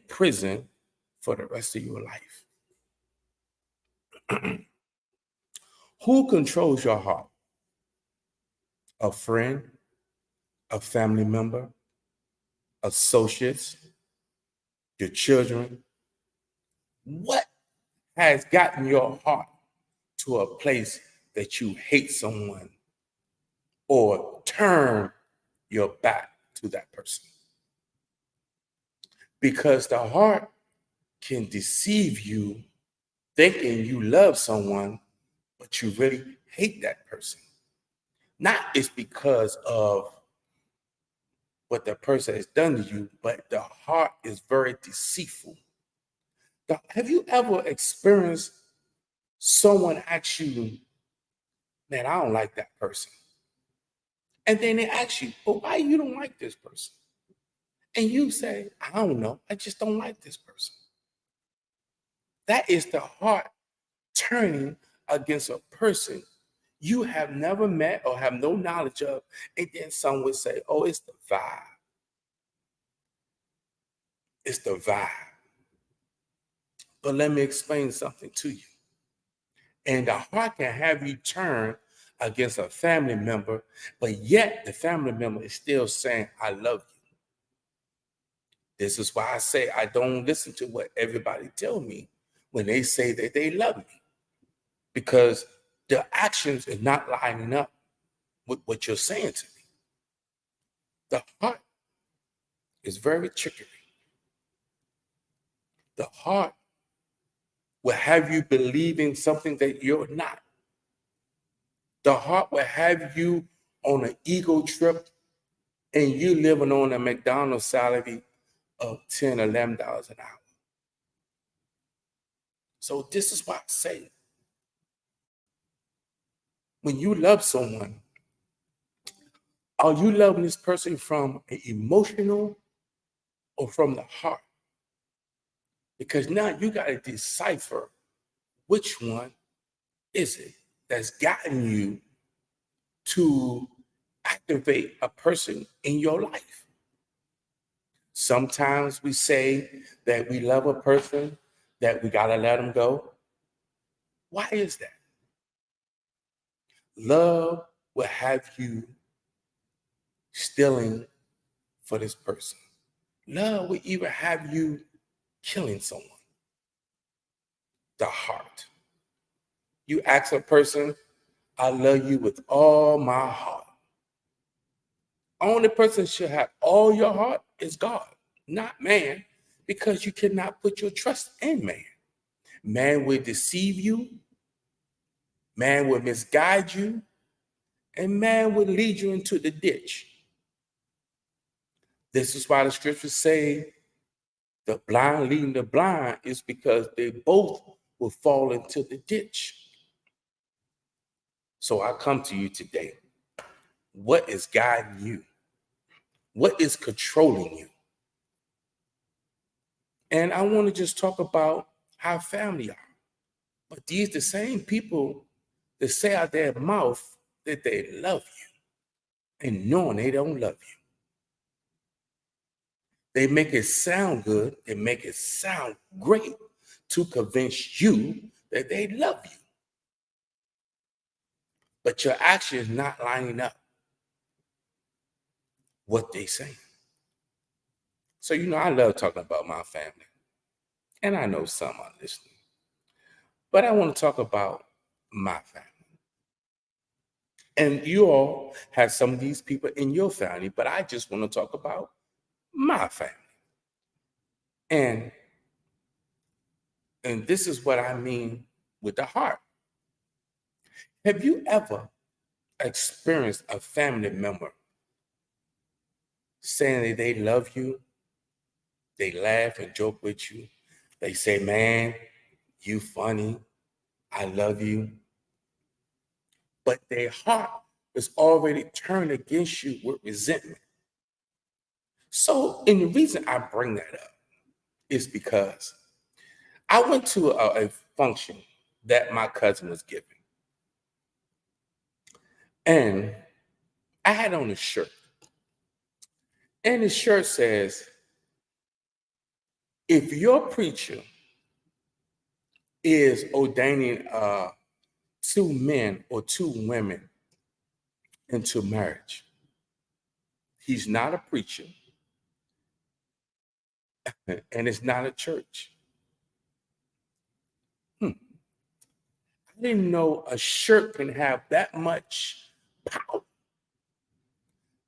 prison for the rest of your life. Who controls your heart? A friend, a family member, associates, your children? What has gotten your heart to a place that you hate someone or turn your back to that person? Because the heart can deceive you thinking you love someone, but you really hate that person. Not it's because of what the person has done to you, but the heart is very deceitful. Have you ever experienced someone ask you, man, I don't like that person? And then they ask you, but why you don't like this person? And you say, I don't know. I just don't like this person. That is the heart turning against a person you have never met or have no knowledge of. And then some would say, oh, it's the vibe. It's the vibe. But let me explain something to you. And the heart can have you turn against a family member, but yet the family member is still saying, I love you. This is why I say I don't listen to what everybody tell me when they say that they love me, because the actions are not lining up with what you're saying to me. The heart is very trickery. The heart will have you believing something that you're not. The heart will have you on an ego trip and you living on a McDonald's salary of $10, $11 an hour. So this is why I say, when you love someone, are you loving this person from an emotional or from the heart? Because now you got to decipher which one is it that's gotten you to activate a person in your life. Sometimes we say that we love a person, that we got to let them go. Why is that? Love will have you stealing for this person. Love will even have you killing someone. The heart. You ask a person, I love you with all my heart. Only person should have all your heart is God, not man, because you cannot put your trust in man. Man will deceive you, man will misguide you, and man will lead you into the ditch. This is why the scriptures say the blind leading the blind is because they both will fall into the ditch. So I come to you today. What is guiding you? What is controlling you? And I want to just talk about how family are. But these the same people that say out their mouth that they love you and knowing they don't love you. They make it sound good. They make it sound great to convince you that they love you. But your action is not lining up what they say. So, I love talking about my family. And I know some are listening. But I want to talk about my family. And you all have some of these people in your family, but I just want to talk about my family. And this is what I mean with the heart. Have you ever experienced a family member saying that they love you? They laugh and joke with you. They say, man, you funny. I love you. But their heart is already turned against you with resentment. So, and the reason I bring that up is because I went to a function that my cousin was giving. And I had on a shirt. And the shirt says, If your preacher is ordaining 2 men or 2 women into marriage, he's not a preacher and it's not a church. I didn't know a shirt can have that much power.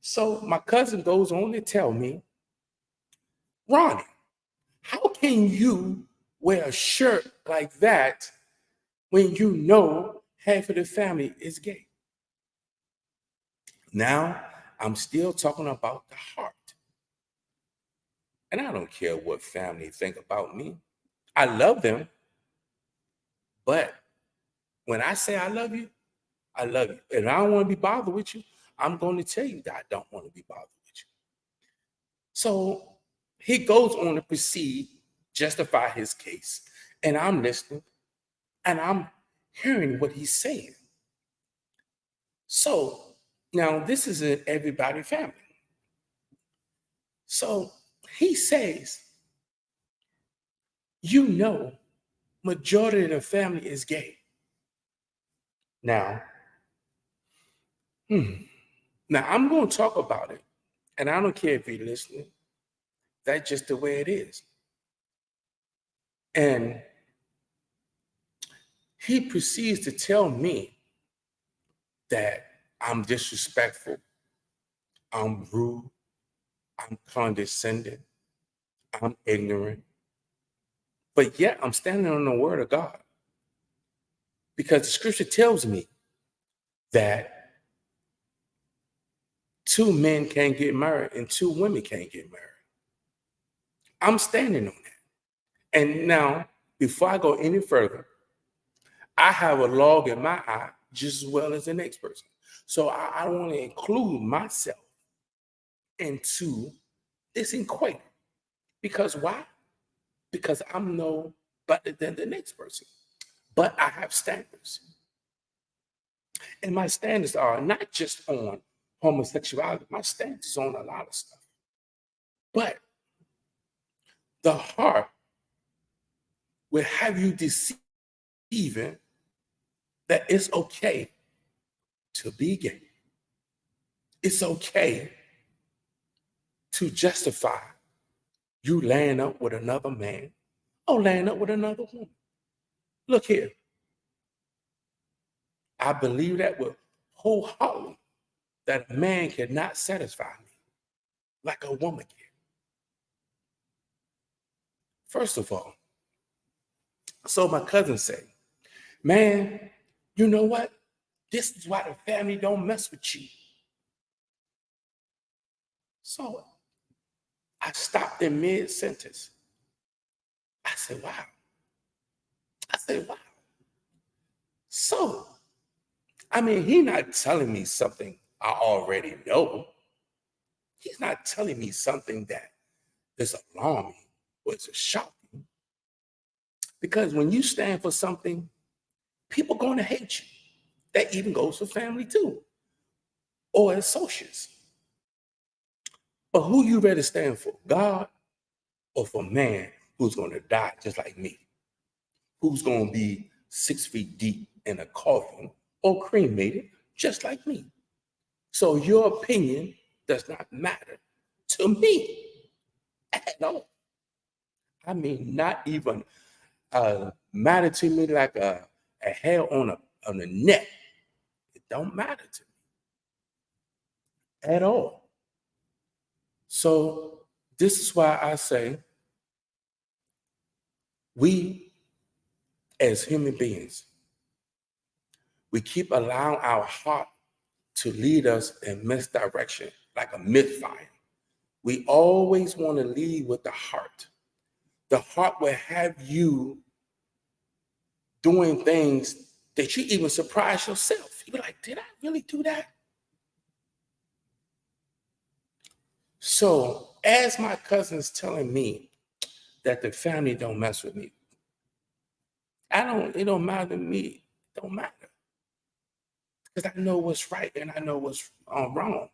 So my cousin goes on to tell me, Ronnie, how can you wear a shirt like that when you know half of the family is gay? Now, I'm still talking about the heart. And I don't care what family think about me. I love them. But when I say I love you, I love you. And I don't want to be bothered with you. I'm going to tell you that I don't want to be bothered with you. So he goes on to proceed, justify his case. And I'm listening and I'm hearing what he's saying. So now this is an everybody family. So he says, you know, majority of the family is gay. Now, now I'm going to talk about it, and I don't care if you're listening. That's just the way it is. And he proceeds to tell me that I'm disrespectful, I'm rude, I'm condescending, I'm ignorant. But yet I'm standing on the word of God. Because the scripture tells me that 2 men can't get married and 2 women can't get married. I'm standing on that. And now, before I go any further, I have a log in my eye just as well as the next person. So I don't want to include myself into this equation. Because why? Because I'm no better than the next person. But I have standards. And my standards are not just on homosexuality, my standards is on a lot of stuff. But the heart will have you deceiving that it's okay to be gay. It's okay to justify you laying up with another man or laying up with another woman. Look here. I believe that with wholeheartedly that a man cannot satisfy me like a woman can. First of all, so my cousin said, man, you know what? This is why the family don't mess with you. So I stopped in mid-sentence. I said, wow. So, I mean, he's not telling me something I already know. He's not telling me something that is alarming or is shocking. Because when you stand for something, people are going to hate you. That even goes for family too, or associates. But who you rather stand for, God or for man who's going to die just like me? Who's going to be 6 feet deep in a coffin or cremated just like me? So your opinion does not matter to me at all. I mean, not even matter to me like a hair on a neck. It don't matter to me at all. So this is why I say we as human beings, we keep allowing our heart to lead us in misdirection like a misfire. We always want to lead with the heart. The heart will have you doing things that you even surprise yourself. You be like, did I really do that? So as my cousin's telling me that the family don't mess with me, it don't matter to me. It don't matter. Because I know what's right and I know what's wrong.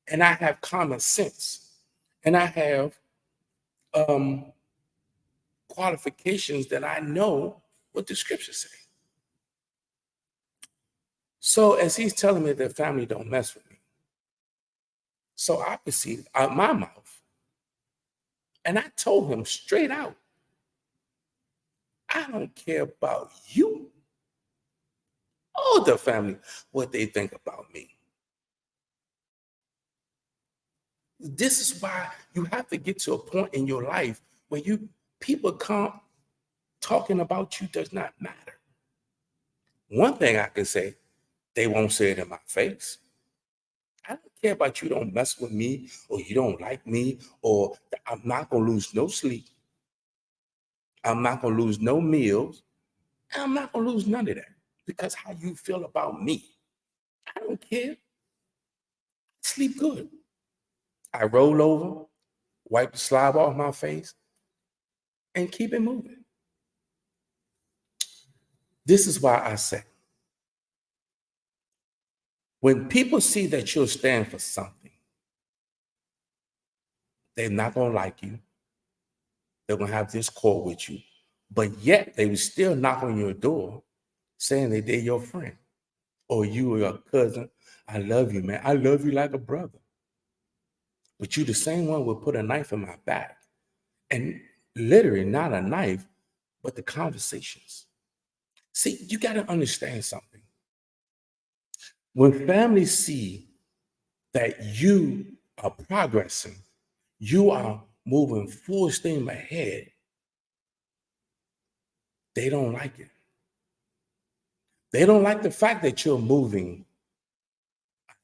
And I have common sense. And I have qualifications that I know what the scriptures say. So as he's telling me that family don't mess with me, so I proceeded out my mouth and I told him straight out, I don't care about you or the family, what they think about me. This is why you have to get to a point in your life where people come talking about you does not matter. One thing I can say, they won't say it in my face. I don't care about you don't mess with me or you don't like me or I'm not going to lose no sleep. I'm not going to lose no meals. And I'm not going to lose none of that because how you feel about me. I don't care. Sleep good. I roll over, wipe the slob off my face, and keep it moving. This is why I say, when people see that you'll stand for something, they're not going to like you. They're going to have discord with you. But yet they will still knock on your door saying that they're your friend or you or your cousin. I love you, man. I love you like a brother. But you the same one will put a knife in my back. And literally not a knife, but the conversations. See, you got to understand something. When families see that you are progressing, you are moving full steam ahead, they don't like it. They don't like the fact that you're moving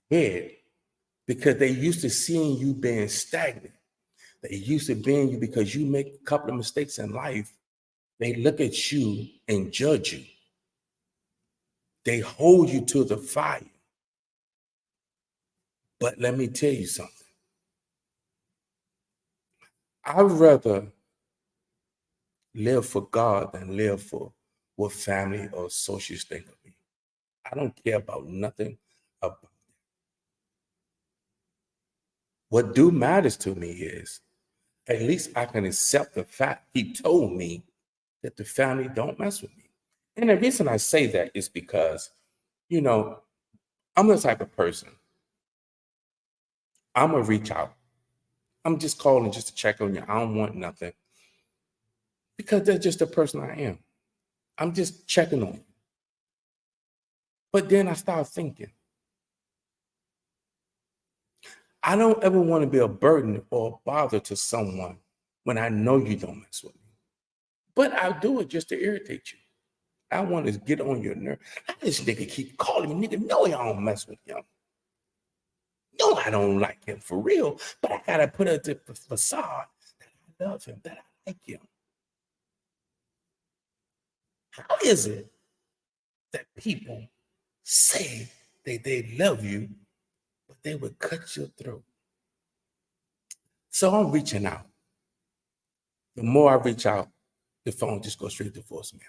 ahead because they used to seeing you being stagnant. They used to being you because you make a couple of mistakes in life. They look at you and judge you. They hold you to the fire. But let me tell you something. I'd rather live for God than live for what family or associates think of me. I don't care about nothing about it. What do matters to me is at least I can accept the fact he told me that the family don't mess with me. And the reason I say that is because, I'm the type of person, I'm going to reach out. I'm just calling just to check on you. I don't want nothing because that's just the person I am. I'm just checking on you. But then I start thinking, I don't ever want to be a burden or a bother to someone when I know you don't mess with me. But I'll do it just to irritate you. I want to get on your nerve. This nigga keep calling me. Nigga, no, I don't mess with him. No, I don't like him for real. But I got to put up the facade that I love him, that I like him. How is it that people say that they love you, but they would cut your throat? So I'm reaching out. The more I reach out, the phone just goes straight to voicemail.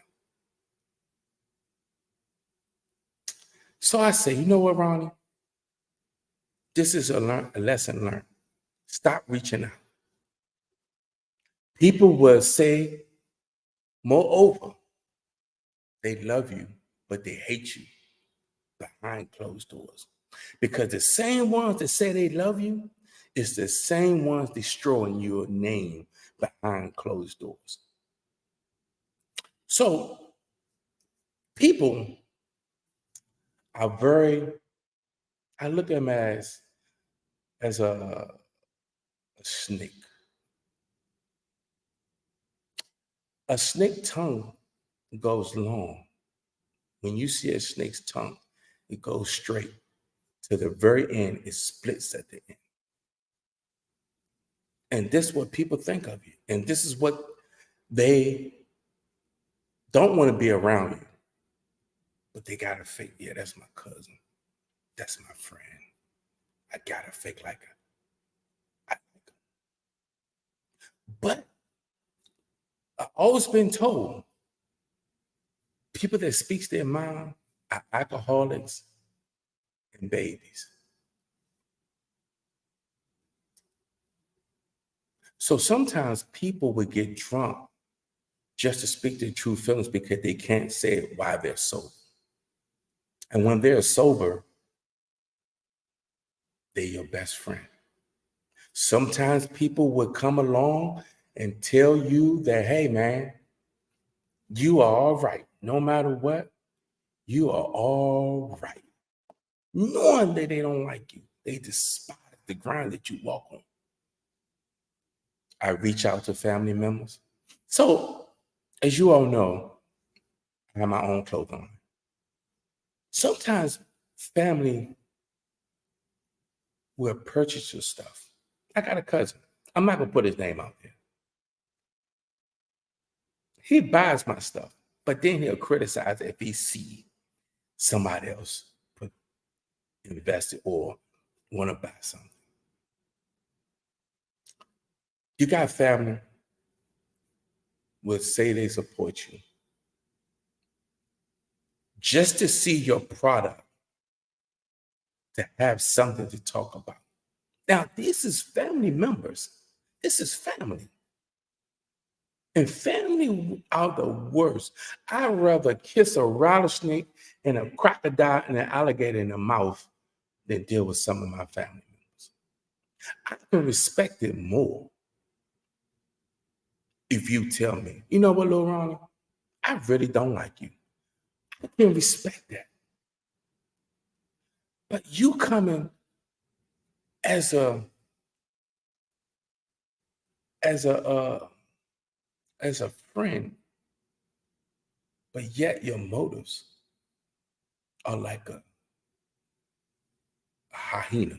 So I say, you know what, Ronnie? This is a lesson learned. Stop reaching out. People will say, moreover, they love you, but they hate you behind closed doors. Because the same ones that say they love you is the same ones destroying your name behind closed doors. So people are I look at them as a snake. A snake tongue goes long. When you see a snake's tongue, it goes straight to the very end. It splits at the end. And this is what people think of you. And this is what they don't want to be around you. But they got to fake, yeah, that's my cousin. That's my friend. I got to fake like I like him. But I've always been told people that speaks their mind are alcoholics and babies. So sometimes people would get drunk just to speak their true feelings because they can't say it while they're sober. And when they're sober, they're your best friend. Sometimes people would come along and tell you that, hey, man, you are all right. No matter what, you are all right. Knowing that they don't like you, they despise the ground that you walk on. I reach out to family members. So, as you all know, I have my own clothing line. Sometimes family will purchase your stuff. I got a cousin. I'm not gonna put his name out there. He buys my stuff, but then he'll criticize if he see somebody else put invested or want to buy something. You got family will say they support you just to see your product, to have something to talk about. Now, this is family members. This is family. And family are the worst. I'd rather kiss a rattlesnake and a crocodile and an alligator in the mouth than deal with some of my family members. I can respect it more if you tell me, you know what, Lil Ronnie, I really don't like you. I can respect that. But you coming as a as a uh, as a friend, but yet your motives are like a hyena.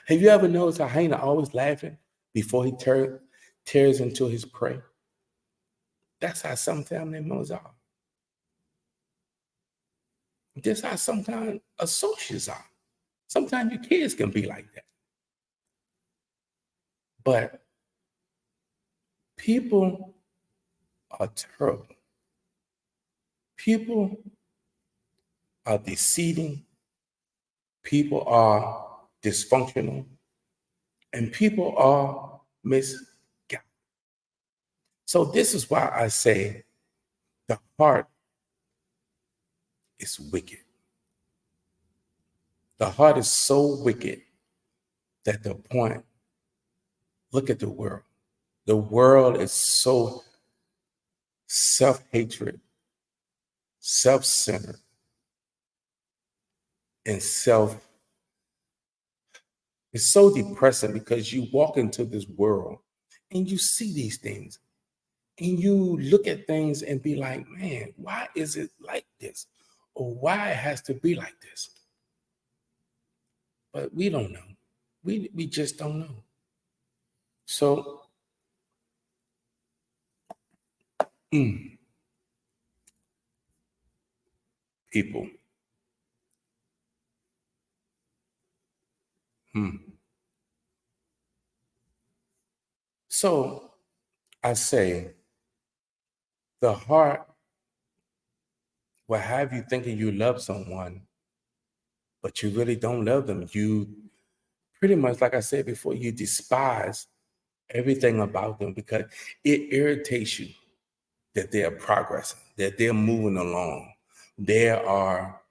Have you ever noticed a hyena always laughing before he tears into his prey? That's how some family members are. That's how sometimes associates are. Sometimes your kids can be like that. But people are terrible. People are deceiving. People are dysfunctional. And people are misguided. So this is why I say the heart is wicked. The heart is so wicked that the point, look at the world. The world is so self-hatred, self-centered, and it's so depressing because you walk into this world and you see these things and you look at things and be like, man, why is it like this? Or why it has to be like this? But we don't know. We just don't know. So people. So I say the heart will have you thinking you love someone, but you really don't love them. You pretty much, like I said before, you despise everything about them because it irritates you that they're progressing, that they're moving along. They are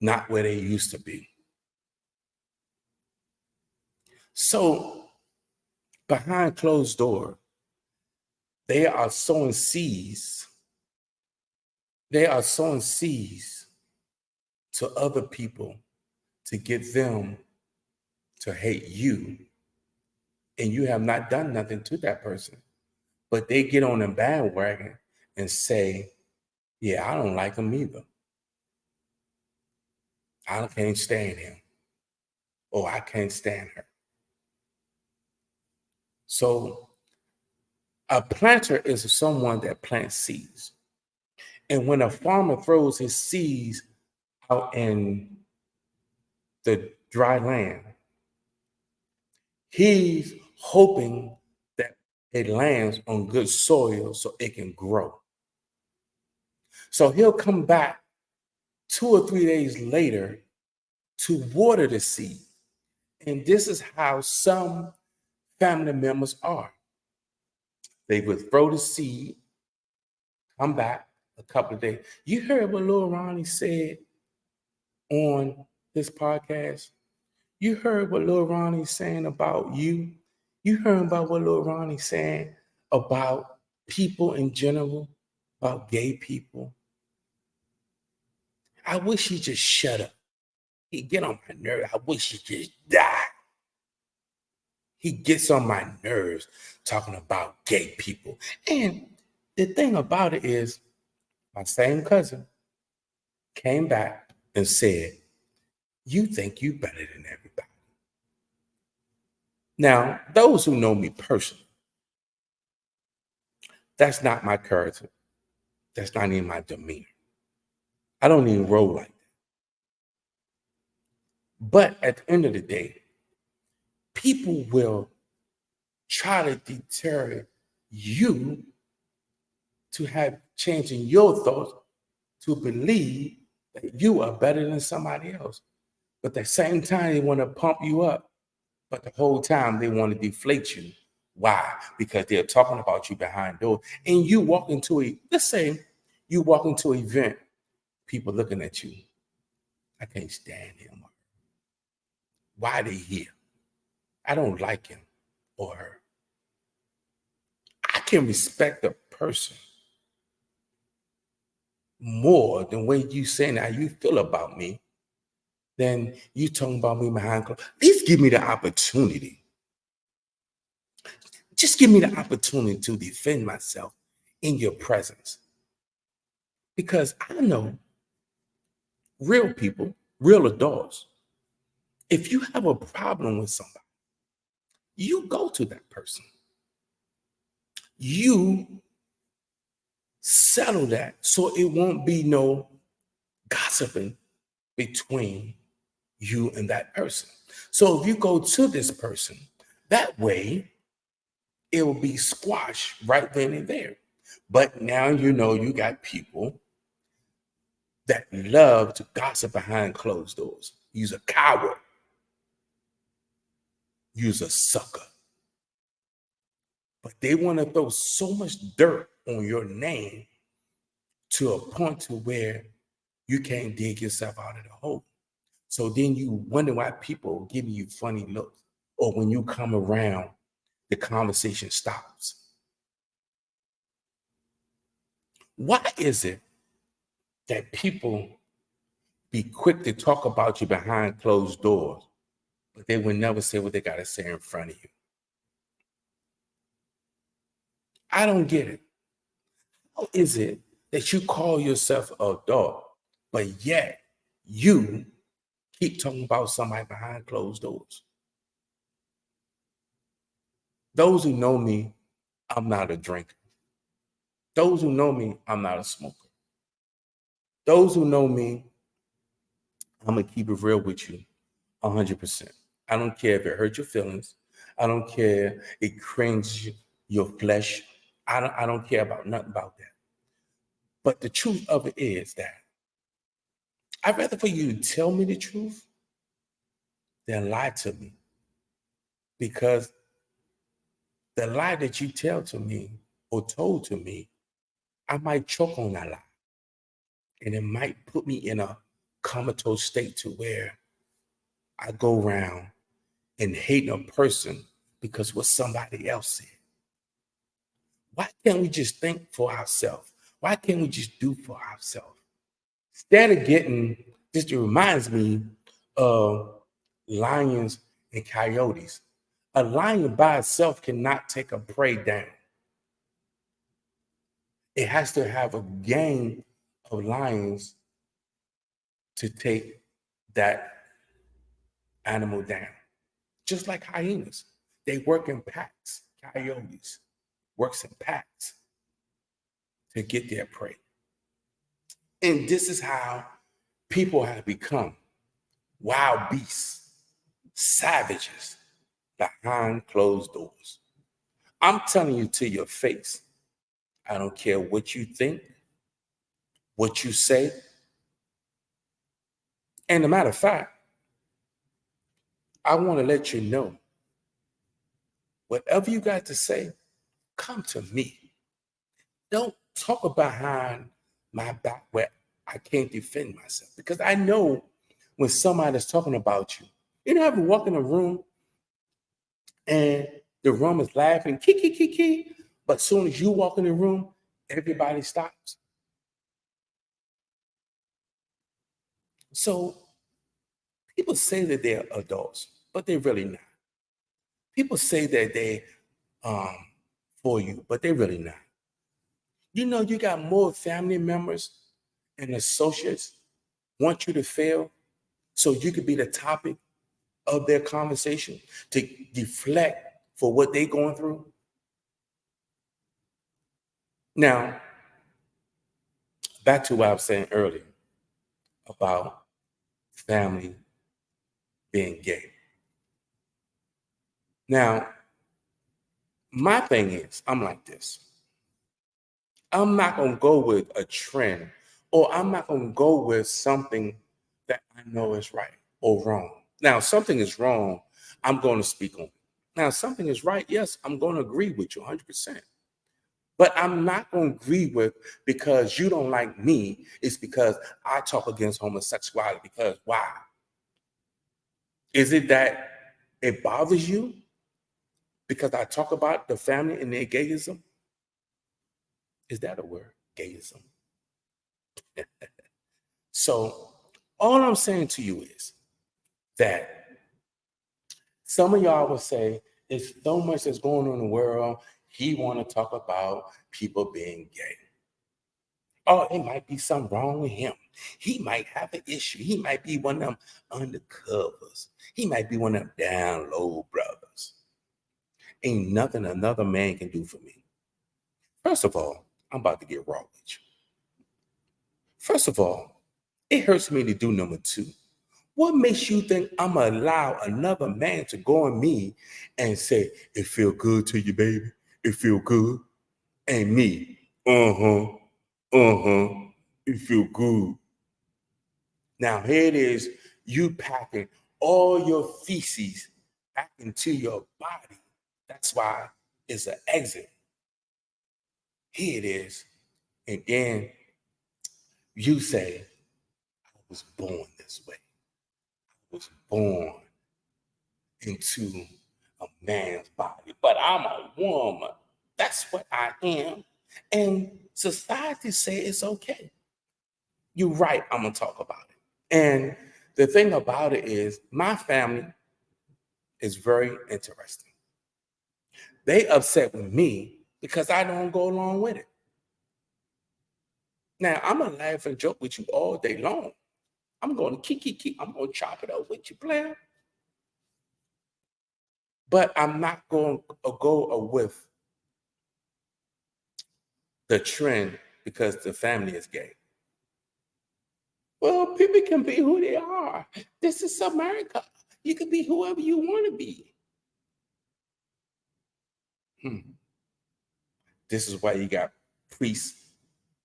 not where they used to be. So behind closed door, they are sowing seeds. They are sowing seeds to other people to get them to hate you. And you have not done nothing to that person. But they get on the bandwagon and say, yeah, I don't like him either. I can't stand him. Or I can't stand her. So a planter is someone that plants seeds. And when a farmer throws his seeds out in the dry land, he's hoping that it lands on good soil so it can grow. So he'll come back 2 or 3 days later to water the seed. And this is how some family members are. They would throw the seed, come back a couple of days. You heard what Lil Ronnie said on this podcast? You heard what Lil Ronnie's saying about you? You heard about what Lil Ronnie's saying about people in general, about gay people? I wish he just shut up. He get on my nerves. I wish he just died. He gets on my nerves talking about gay people. And the thing about it is, my same cousin came back and said, you think you better than everybody. Now, those who know me personally, that's not my character. That's not even my demeanor. I don't even roll like that. But at the end of the day, people will try to deter you to have changing your thoughts to believe that you are better than somebody else. But at the same time, they want to pump you up. But the whole time they want to deflate you. Why? Because they're talking about you behind doors. And you walk into let's say you walk into an event, people looking at you. I can't stand him. Why are they here? I don't like him or her. I can respect a person more than way you saying how you feel about me than you talking about me behind closed. At least give me the opportunity. Just give me the opportunity to defend myself in your presence. Because I know real people, real adults, if you have a problem with somebody, you go to that person. You settle that so it won't be no gossiping between you and that person. So if you go to this person, that way it will be squashed right then and there. But now you know you got people that love to gossip behind closed doors. You's a coward. You's a sucker. But they want to throw so much dirt on your name to a point to where you can't dig yourself out of the hole. So then you wonder why people give you funny looks, or when you come around, the conversation stops. Why is it that people be quick to talk about you behind closed doors, but they will never say what they got to say in front of you? I don't get it. How is it that you call yourself an adult, but yet you keep talking about somebody behind closed doors? Those who know me, I'm not a drinker. Those who know me, I'm not a smoker. Those who know me, I'm going to keep it real with you 100%. I don't care if it hurts your feelings. I don't care it cringes your flesh. I don't care about nothing about that. But the truth of it is that I'd rather for you to tell me the truth than lie to me. Because the lie that you tell to me or told to me, I might choke on that lie. And it might put me in a comatose state to where I go around and hating a person because what somebody else said. Why can't we just think for ourselves? Why can't we just do for ourselves? Instead of this reminds me of lions and coyotes. A lion by itself cannot take a prey down. It has to have a gang of lions to take that animal down. Just like hyenas. They work in packs. Coyotes works in packs to get their prey. And this is how people have become wild beasts, savages behind closed doors. I'm telling you to your face, I don't care what you think, what you say. And a matter of fact, I want to let you know, whatever you got to say, come to me. Don't talk behind my back where I can't defend myself, because I know when somebody's talking about you. You know, ever walk in a room and the room is laughing, kiki, but as soon as you walk in the room, everybody stops. So people say that they're adults, but they're really not. People say that they um for you, but they're really not. You know, you got more family members and associates want you to fail so you could be the topic of their conversation to deflect for what they're going through. Now, back to what I was saying earlier about family being gay. Now, my thing is, I'm like this. I'm not going to go with a trend, or I'm not going to go with something that I know is right or wrong. Now, something is wrong, I'm going to speak on it. Now, something is right, yes, I'm going to agree with you 100%. But I'm not going to agree with because you don't like me. It's because I talk against homosexuality. Because why? Is it that it bothers you because I talk about the family and their gayism? Is that a word? Gayism. So all I'm saying to you is that some of y'all will say it's so much that's going on in the world. He want to talk about people being gay. Oh, it might be something wrong with him. He might have an issue. He might be one of them undercovers. He might be one of them down low brothers. Ain't nothing another man can do for me. First of all, I'm about to get raw with you. First of all, it hurts me to do number two. What makes you think I'm gonna allow another man to go on me and say, it feel good to you, baby? It feel good? And me, it feel good. Now here it is, you packing all your feces back into your body. That's why it's an exit. Here it is. And then you say, I was born this way. I was born into a man's body, but I'm a woman. That's what I am. And society say it's okay. You're right, I'm gonna talk about it. And the thing about it is my family is very interesting. They upset with me because I don't go along with it. Now I'm gonna laugh and joke with you all day long. I'm gonna keep. I'm gonna chop it up with you, player. But I'm not going to go with the trend because the family is gay. Well, people can be who they are. This is America. You can be whoever you want to be. This is why you got priests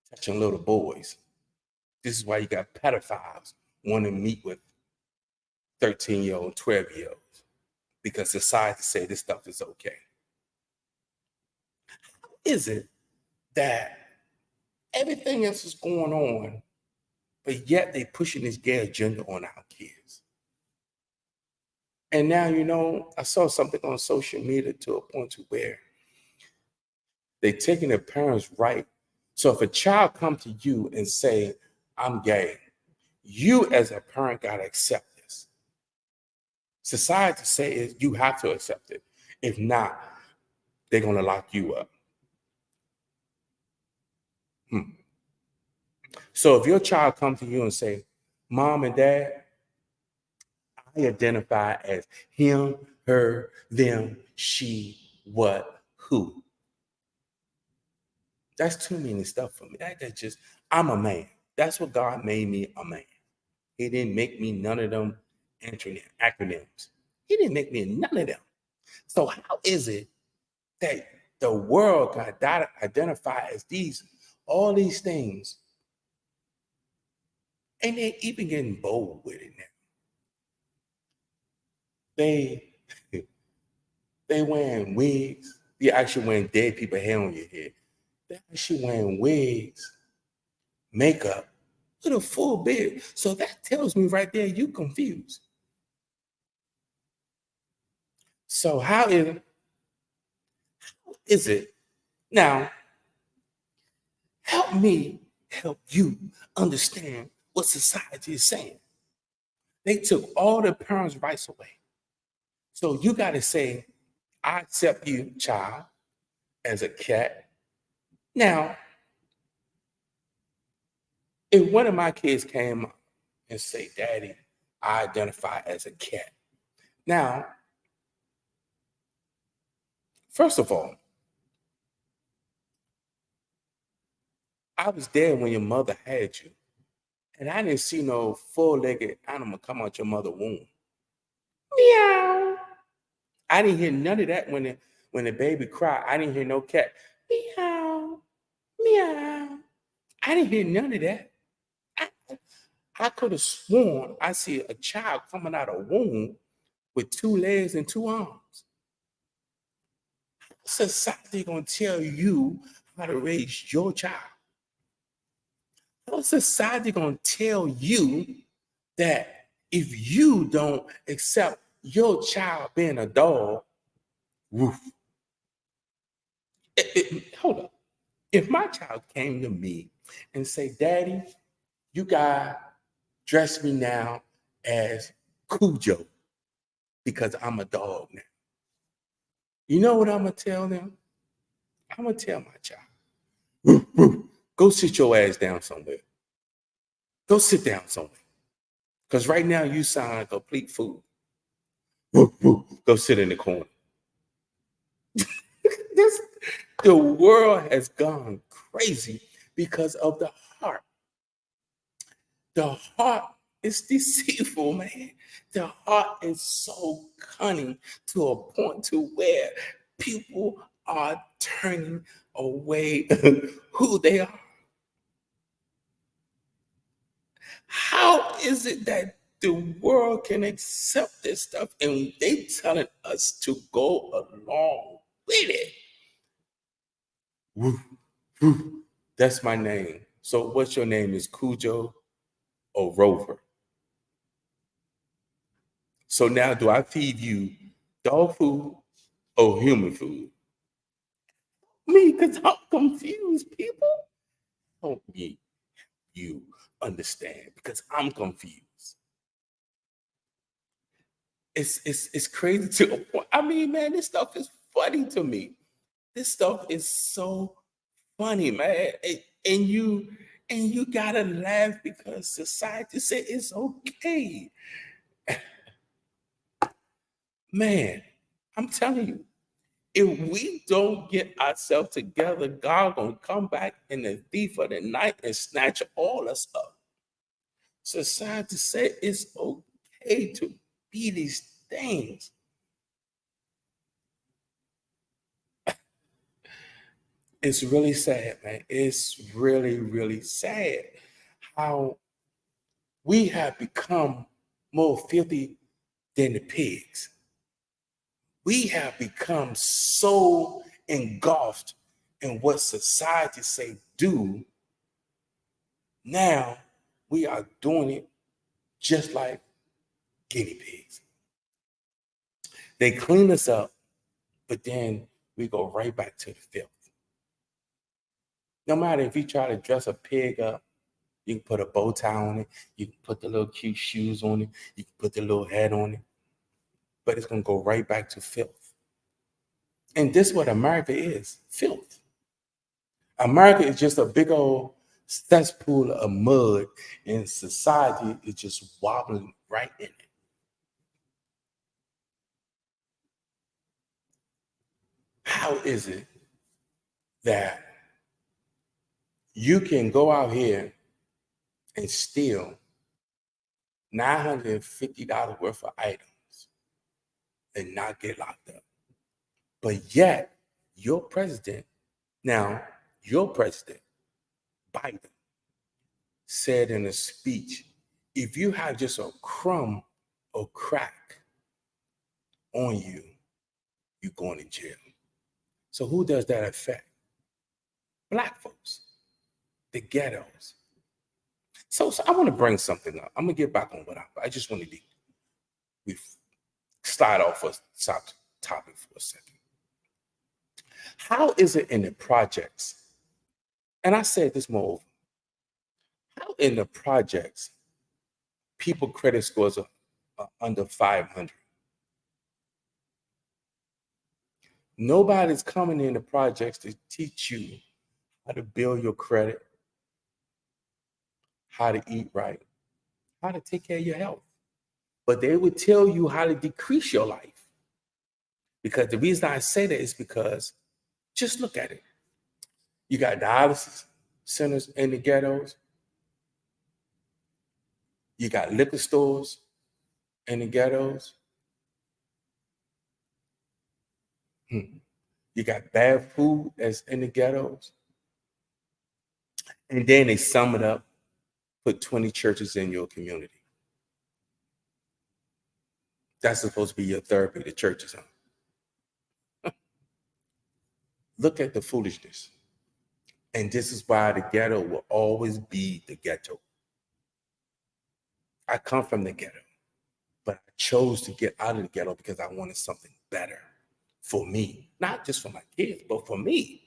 touching little boys. This is why you got pedophiles wanting to meet with 13-year-old, 12-year-olds, because society say this stuff is okay. How is it that everything else is going on, but yet they pushing this gay agenda on our kids? And now, you know, I saw something on social media to a point to where they're taking their parents' right. So if a child come to you and say, I'm gay, you as a parent got to accept this. Society say is you have to accept it. If not, they're going to lock you up. So if your child comes to you and say, Mom and Dad, I identify as him, her, them, she, what, who. That's too many stuff for me. That's just, I'm a man. That's what God made me, a man. He didn't make me none of them acronyms. He didn't make me none of them. So how is it that the world can identify as all these things, and they even getting bold with it now? They wearing wigs. You're actually wearing dead people hair on your head. They're actually wearing wigs, makeup, with a full beard. So that tells me right there you confused. So how is it now? Help me help you understand what society is saying. They took all the parents' rights away. So you got to say, I accept you, child, as a cat. Now, if one of my kids came up and say, Daddy, I identify as a cat. Now, first of all, I was there when your mother had you, and I didn't see no four-legged animal come out your mother's womb. Meow. I didn't hear none of that when the baby cried. I didn't hear no cat. Meow, meow. I didn't hear none of that. I, I could have sworn I see a child coming out of womb with two legs and two arms. Society gonna tell you how to raise your child. How society gonna tell you that if you don't accept your child being a dog, woof. Hold up. If my child came to me and say, Daddy, you gotta dress me now as Cujo because I'm a dog now. You know what I'm gonna tell them? I'm gonna tell my child, go sit your ass down somewhere. Go sit down somewhere. Because right now you sound like a complete fool. Go sit in the corner. The world has gone crazy because of the heart. The heart is deceitful, man. The heart is so cunning to a point to where people are turning away who they are. How is it that the world can accept this stuff and they telling us to go along with it? Woo, woo. That's my name. So what's your name? Is Cujo or Rover? So now do I feed you dog food or human food? Me, because I'm confused, people. Help me, you understand, because I'm confused. It's crazy to a point. I mean, man, this stuff is funny to me. This stuff is so funny, man. And you gotta laugh because society said it's okay. Man, I'm telling you, if we don't get ourselves together, God gonna come back in the thief of the night and snatch all us up. Society said it's okay to be these things. It's really sad, man. It's really, really sad how we have become more filthy than the pigs. We have become so engulfed in what society say do. Now we are doing it just like guinea pigs. They clean us up, but then we go right back to the filth. No matter if you try to dress a pig up, you can put a bow tie on it, you can put the little cute shoes on it, you can put the little hat on it, but it's gonna go right back to filth. And this is what America is, filth. America is just a big old cesspool of mud, and society is just wobbling right in it. How is it that you can go out here and steal $950 worth of items and not get locked up? But yet, your president, now, your president, Biden, said in a speech, if you have just a crumb of crack on you, you're going to jail. So who does that affect? Black folks, the ghettos. So I want to bring something up. I'm gonna get back on what I just wanted to we start off a topic for a second. How is it in the projects? And I said this more. How in the projects, people credit scores are under 500? Nobody's coming in the projects to teach you how to build your credit, how to eat right, how to take care of your health. But they would tell you how to decrease your life. Because the reason I say that is because just look at it. You got dialysis centers in the ghettos. You got liquor stores in the ghettos. You got bad food that's in the ghettos. And then they sum it up, put 20 churches in your community. That's supposed to be your therapy, the churches. Look at the foolishness. And this is why the ghetto will always be the ghetto. I come from the ghetto, but I chose to get out of the ghetto because I wanted something better for me, not just for my kids, but for me.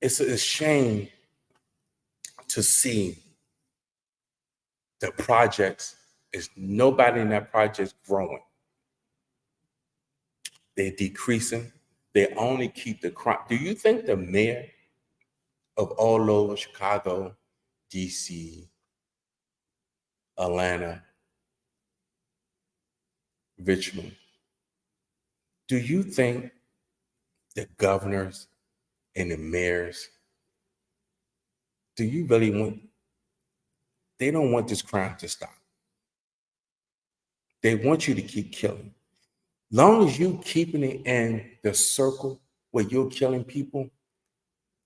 It's a shame to see the projects is nobody in that project growing. They're decreasing. They only keep the crime. Do you think the mayor of all over Chicago, DC, Atlanta, Richmond, do you think the governors and the mayors, do you really want, they don't want this crime to stop. They want you to keep killing. Long as you keeping it in the circle where you're killing people,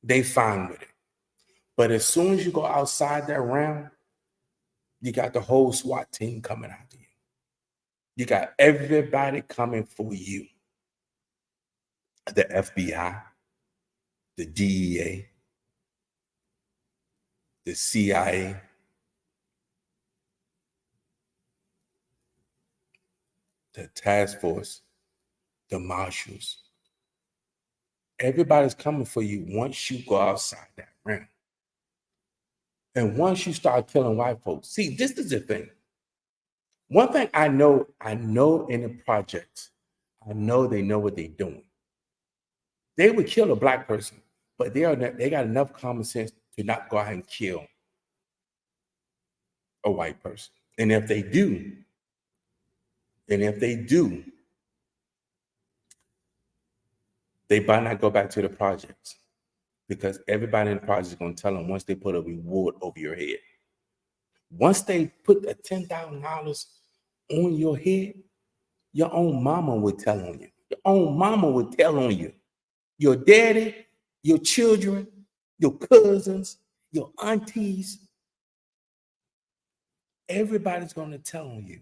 they fine with it. But as soon as you go outside that realm, you got the whole SWAT team coming after you. You got everybody coming for you. The FBI, the DEA, the CIA, the task force, the marshals. Everybody's coming for you once you go outside that realm. And once you start killing white folks, see, this is the thing. One thing I know in the projects, I know they know what they're doing. They would kill a black person, but they got enough common sense to not go out and kill a white person. And if they do, they might not go back to the projects because everybody in the project is going to tell them once they put a reward over your head. Once they put the $10,000 on your head, your own mama would tell on you. Your own mama would tell on you. Your daddy, your children, your cousins, your aunties, everybody's going to tell on you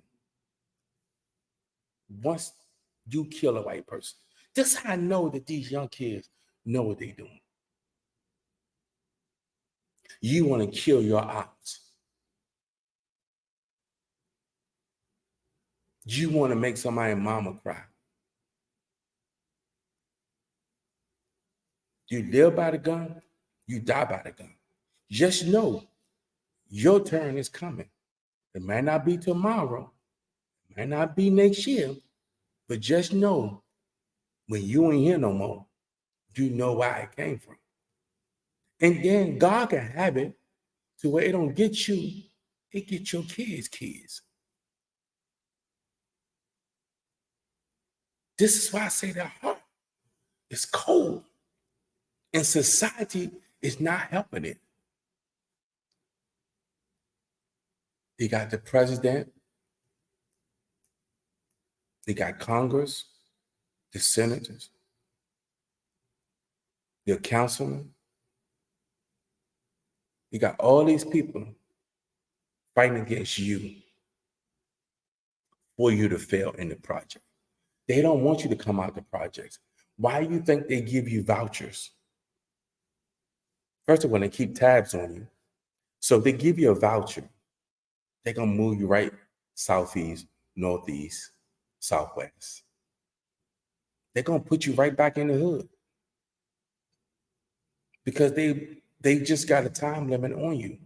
once you kill a white person. This is how I know that these young kids know what they're doing. You want to kill your ops. You want to make somebody's mama cry. You live by the gun, you die by the gun. Just know your turn is coming. It might not be tomorrow, it might not be next year, but just know when you ain't here no more, you know why it came from. And then God can have it to where it don't get you, it get your kids. This is why I say that heart is cold. And society is not helping it. They got the president, they got Congress, the senators, the councilmen. You got all these people fighting against you for you to fail in the project. They don't want you to come out the projects. Why do you think they give you vouchers? First of all, they keep tabs on you. So if they give you a voucher, they're going to move you right southeast, northeast, southwest. They're going to put you right back in the hood because they just got a time limit on you.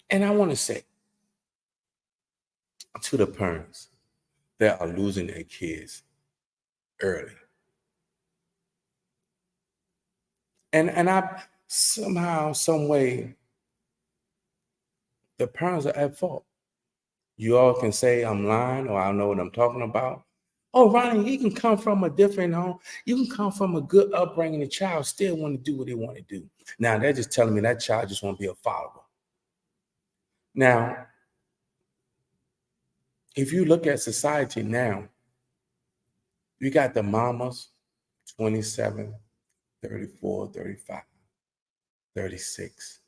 And I want to say to the parents that are losing their kids early. And I somehow, some way, the parents are at fault. You all can say I'm lying or I don't know what I'm talking about. Oh, Ronnie, you can come from a different home. You can come from a good upbringing. The child still want to do what they want to do. Now, they're just telling me that child just want to be a follower. Now, if you look at society now, you got the mamas, 27, 34, 35, 36.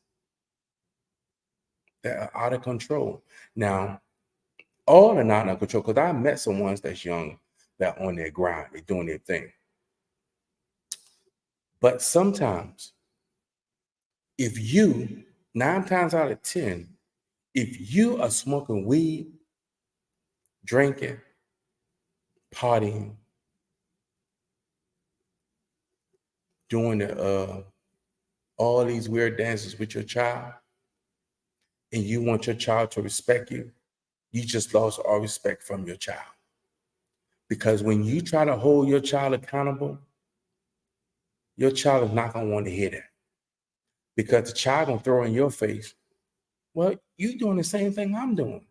They're out of control. Now, all are not under control because I met some ones that's young that on their grind, they're doing their thing. But sometimes, if you, 9 times out of 10, if you are smoking weed, drinking, partying, doing all these weird dances with your child, and you want your child to respect you, you just lost all respect from your child. Because when you try to hold your child accountable, your child is not going to want to hear that. Because the child going to throw in your face, well, you doing the same thing I'm doing.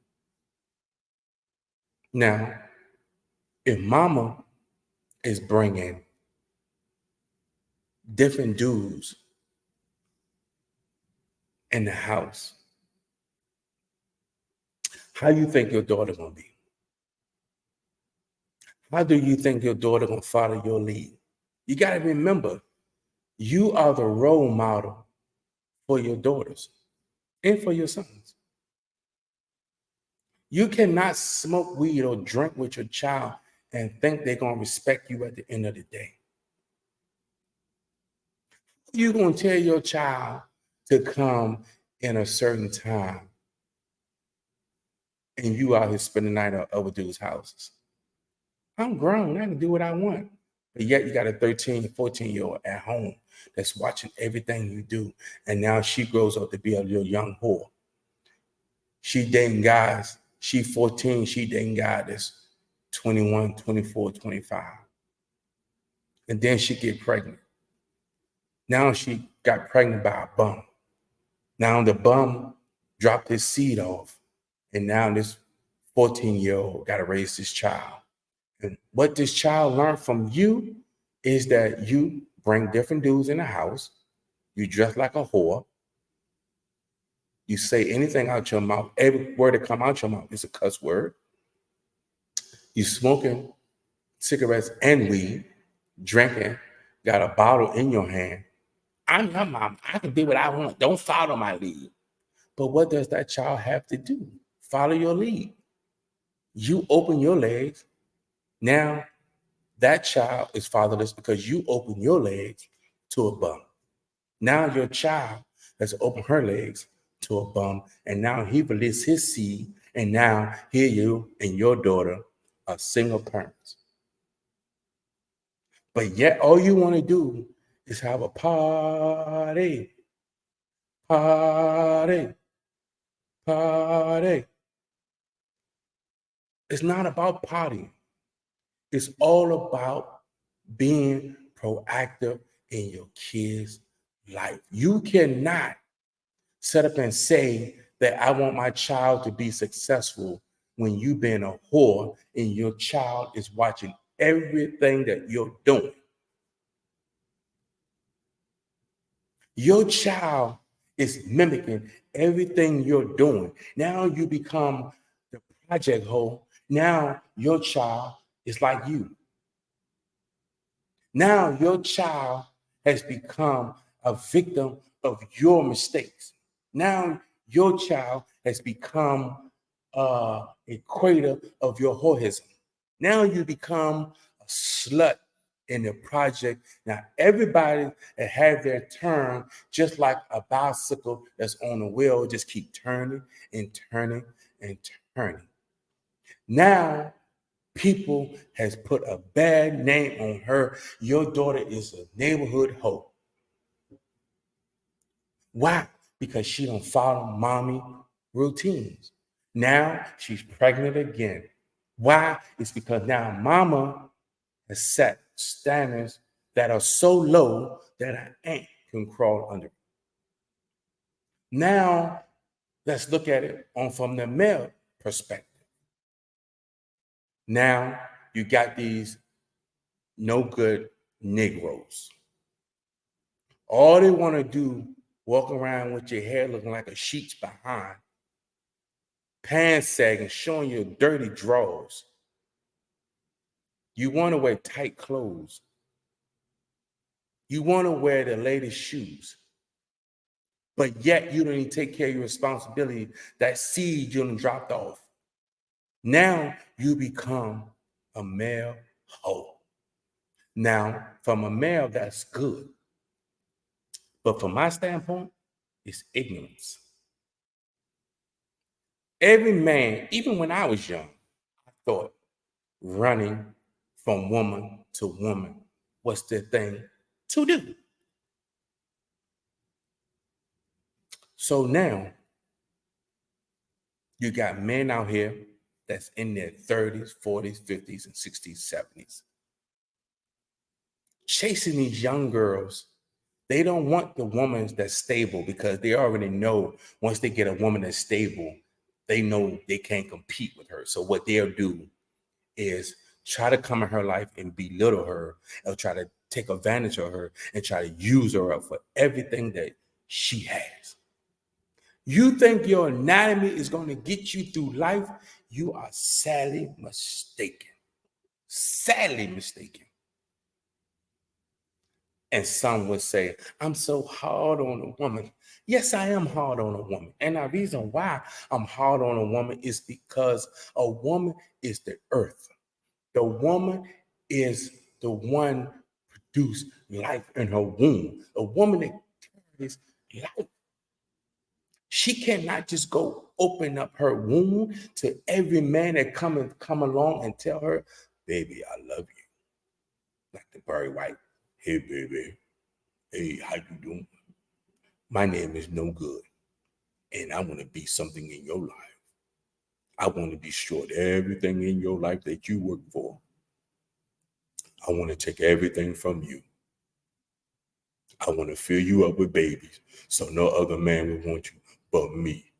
Now, if mama is bringing different dudes in the house, how do you think your daughter going to be? How do you think your daughter going to follow your lead? You got to remember, you are the role model for your daughters and for your sons. You cannot smoke weed or drink with your child and think they're going to respect you at the end of the day. You're going to tell your child to come in a certain time and you out here spending the night at other dudes' houses. I'm grown. I can do what I want. But yet you got a 13, 14-year-old at home that's watching everything you do. And now she grows up to be a little young whore. She dating guys. She 14. She dating guys that's 21, 24, 25. And then she get pregnant. Now she got pregnant by a bum. Now the bum dropped his seed off. And now this 14-year-old got to raise this child. And what this child learned from you is that you bring different dudes in the house. You dress like a whore. You say anything out your mouth. Every word that come out your mouth is a cuss word. You smoking cigarettes and weed, drinking, got a bottle in your hand. I'm your mom. I can do what I want. Don't follow my lead. But what does that child have to do? Follow your lead. You open your legs. Now, that child is fatherless because you open your legs to a bum. Now your child has opened her legs to a bum, and now he released his seed, and now here you and your daughter are single parents. But yet all you want to do is have a party, party, party. It's not about partying. It's all about being proactive in your kids' life. You cannot set up and say that I want my child to be successful when you've been a whore and your child is watching everything that you're doing. Your child is mimicking everything you're doing. Now you become the project hoe. Now your child is like you. Now your child has become a victim of your mistakes. Now your child has become equator of your whoreism. Now you become a slut in the project. Now everybody that had their turn, just like a bicycle that's on a wheel, just keep turning and turning and turning. Now people has put a bad name on her. Your daughter is a neighborhood hoe. Why? Because she don't follow mommy routines. Now she's pregnant again. Why? It's because now mama has set standards that are so low that an ant can crawl under. Now let's look at it from the male perspective. Now you got these no good Negroes. All they want to do, walk around with your hair looking like a sheet's behind, pants sagging, showing your dirty drawers. You want to wear tight clothes. You want to wear the latest shoes. But yet you don't even take care of your responsibility. That seed you done dropped off. Now you become a male hoe. Now, from a male, that's good. But from my standpoint, it's ignorance. Every man, even when I was young, I thought running from woman to woman was the thing to do. So now you got men out here that's in their 30s, 40s, 50s, and 60s, 70s. Chasing these young girls. They don't want the woman that's stable because they already know once they get a woman that's stable, they know they can't compete with her. So what they'll do is try to come in her life and belittle her, or try to take advantage of her and try to use her up for everything that she has. You think your anatomy is going to get you through life? You are sadly mistaken. Sadly mistaken. And some would say, I'm so hard on a woman. Yes, I am hard on a woman. And the reason why I'm hard on a woman is because a woman is the earth. The woman is the one produced life in her womb. A woman that carries life. She cannot just go open up her womb to every man that come along and tell her, baby, I love you. Like the Barry White. Hey, baby. Hey, how you doing? My name is No Good, and I want to be something in your life. I want to destroy everything in your life that you work for. I want to take everything from you. I want to fill you up with babies so no other man will want you but me.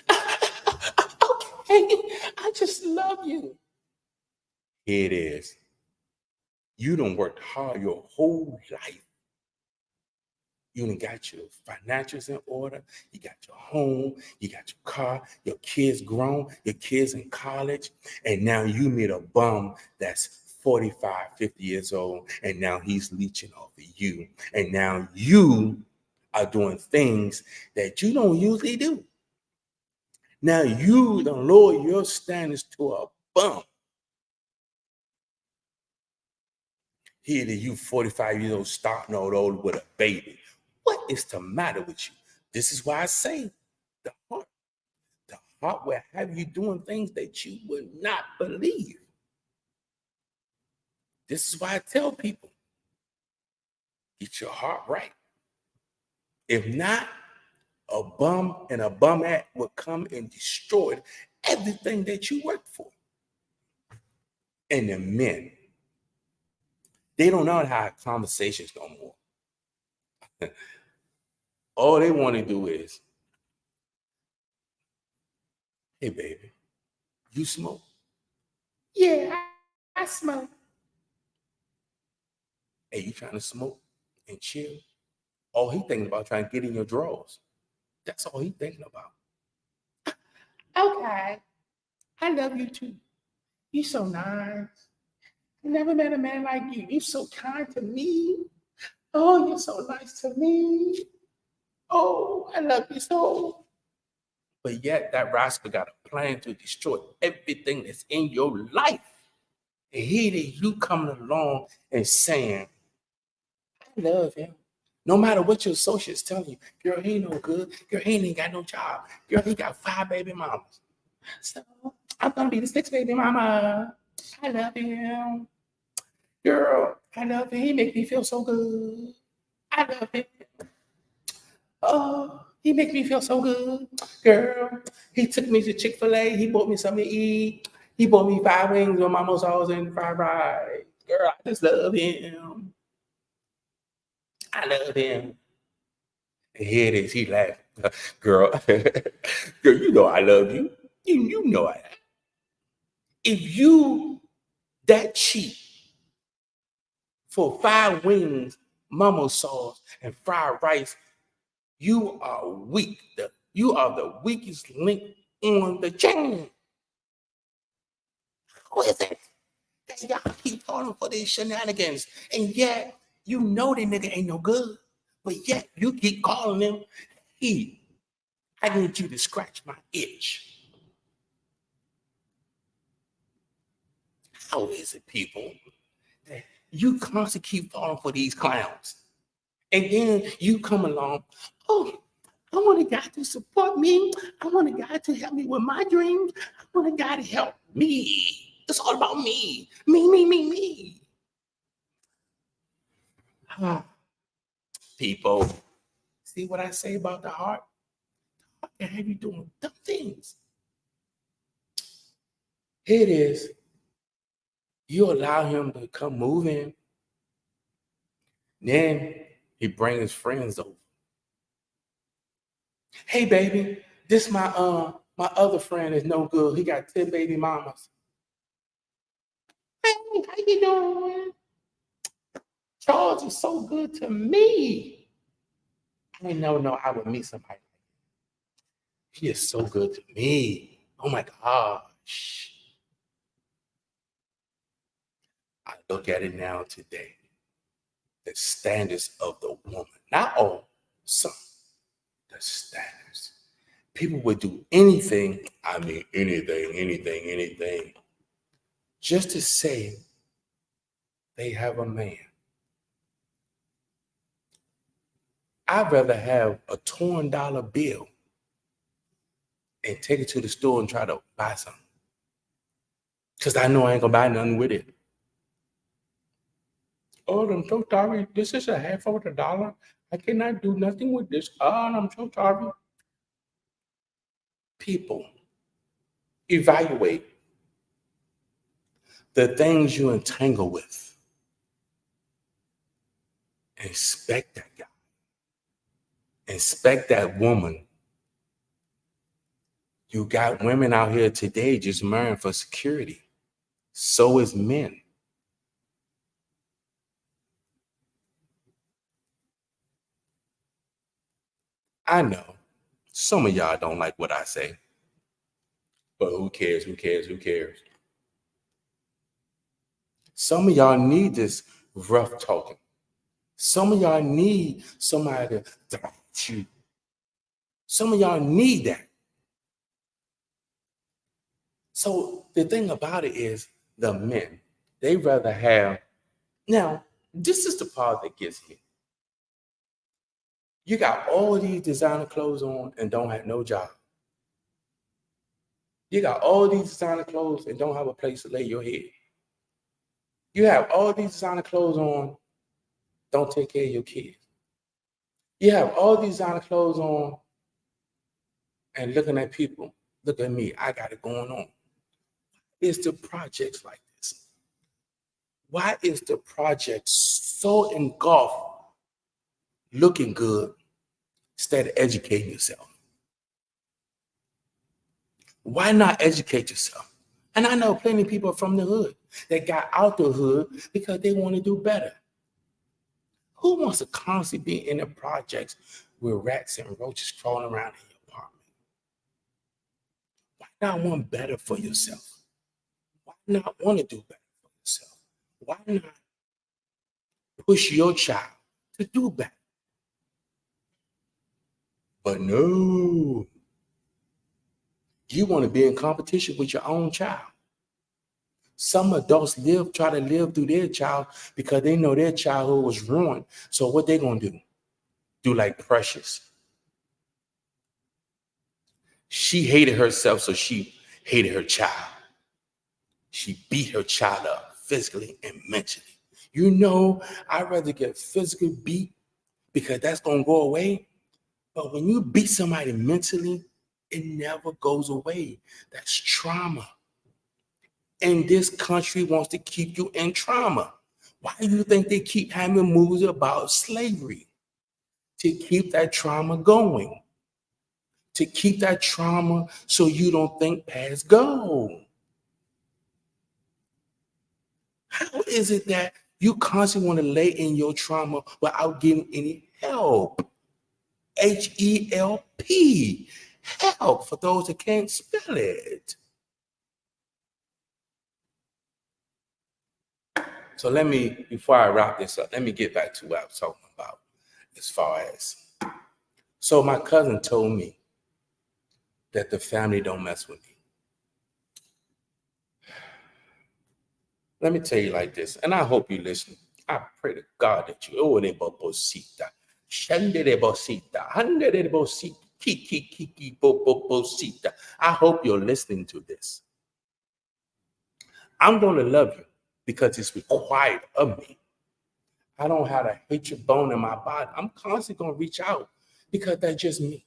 Okay, I just love you. Here it is. You done worked hard your whole life. You done got your financials in order. You got your home. You got your car. Your kids grown. Your kids in college. And now you meet a bum that's 45, 50 years old. And now he's leeching off of you. And now you are doing things that you don't usually do. Now you done lower your standards to a bum. Here to you, 45 years old, starting out old with a baby. What is the matter with you? This is why I say the heart will have you doing things that you would not believe. This is why I tell people, get your heart right. If not, a bum and a bum act will come and destroy everything that you worked for. And the men, they don't know how to have conversations no more. All they want to do is, hey, baby, you smoke? Yeah, I smoke. Hey, you trying to smoke and chill? All he thinking about trying to get in your drawers. That's all he thinking about. Okay. I love you too. You so nice. I never met a man like you. You're so kind to me. Oh, you're so nice to me. Oh, I love you so. But yet that rascal got a plan to destroy everything that's in your life. And here it is, you coming along and saying, I love him. No matter what your associates tell you, girl, he ain't no good. Girl, he ain't got no job. Girl, he got 5 baby mamas. So I'm gonna be the 6th baby mama. I love him. Girl, I love him. He make me feel so good. I love him. Oh, he make me feel so good. Girl, he took me to Chick-fil-A. He bought me something to eat. He bought me 5 wings with mama sauce and fried rice. Girl, I just love him. I love him. And here it is. He laughing. Girl, girl, you know I love you. You know I. If you that cheap for 5 wings, mama sauce, and fried rice, you are weak. You are the weakest link on the chain. How is it that y'all keep falling for these shenanigans? And yet, you know the nigga ain't no good. But yet, you keep calling him he. I need you to scratch my itch. How is it, people, that you constantly keep falling for these clowns? And then you come along, oh, I want a guy to support me. I want a guy to help me with my dreams. I want a guy to help me. It's all about me. Me. People, see what I say about the heart? The heart can have you doing dumb things. Here it is. You allow him to come move in. Then he brings his friends over. Hey, baby, this my other friend is no good. He got 10 baby mamas. Hey, how you doing? Charles is so good to me. I didn't never know I would meet somebody. He is so good to me. Oh my gosh. I look at it now today. The standards of the woman. Not all, some. The standards. People would do anything, I mean anything, just to say they have a man. I'd rather have a torn dollar bill and take it to the store and try to buy something. Because I know I ain't gonna buy nothing with it. Oh, I'm so sorry. This is a half of $1. I cannot do nothing with this. Oh, I'm so sorry. People, evaluate the things you entangle with. Inspect that guy. Inspect that woman. You got women out here today just marrying for security. So is men. I know some of y'all don't like what I say, but who cares? Some of y'all need this rough talking. Some of y'all need somebody to direct you. Some of y'all need that. So the thing about it is the men, they rather have, now, this is the part that gets me. You got all these designer clothes on and don't have no job. You got all these designer clothes and don't have a place to lay your head. You have all these designer clothes on, don't take care of your kids. You have all these designer clothes on and looking at people, look at me, I got it going on. Is the projects like this? Why is the project so engulfed looking good instead of educating yourself? Why not educate yourself? And I know plenty of people from the hood that got out the hood because they want to do better. Who wants to constantly be in the projects with rats and roaches crawling around in your apartment? Why not want better for yourself? Why not want to do better for yourself? Why not push your child to do better? But no, You want to be in competition with your own child. Some adults try to live through their child because they know their childhood was ruined. So what they gonna do? Do like Precious. She hated herself, so she hated her child. She beat her child up physically and mentally. You know, I'd rather get physically beat because that's gonna go away. But when you beat somebody mentally, it never goes away. That's trauma. And this country wants to keep you in trauma. Why do you think they keep having movies about slavery? To keep that trauma going. To keep that trauma so you don't think past go. How is it that you constantly want to lay in your trauma without getting any help? H-E-L-P. Help for those that can't spell it. So before I wrap this up, let me get back to what I was talking about as far as. So my cousin told me that the family don't mess with me. Let me tell you like this, and I hope you listen. I pray to God that you, I hope you're listening to this. I'm going to love you because it's required of me. I don't have a hatred bone in my body. I'm constantly going to reach out because that's just me.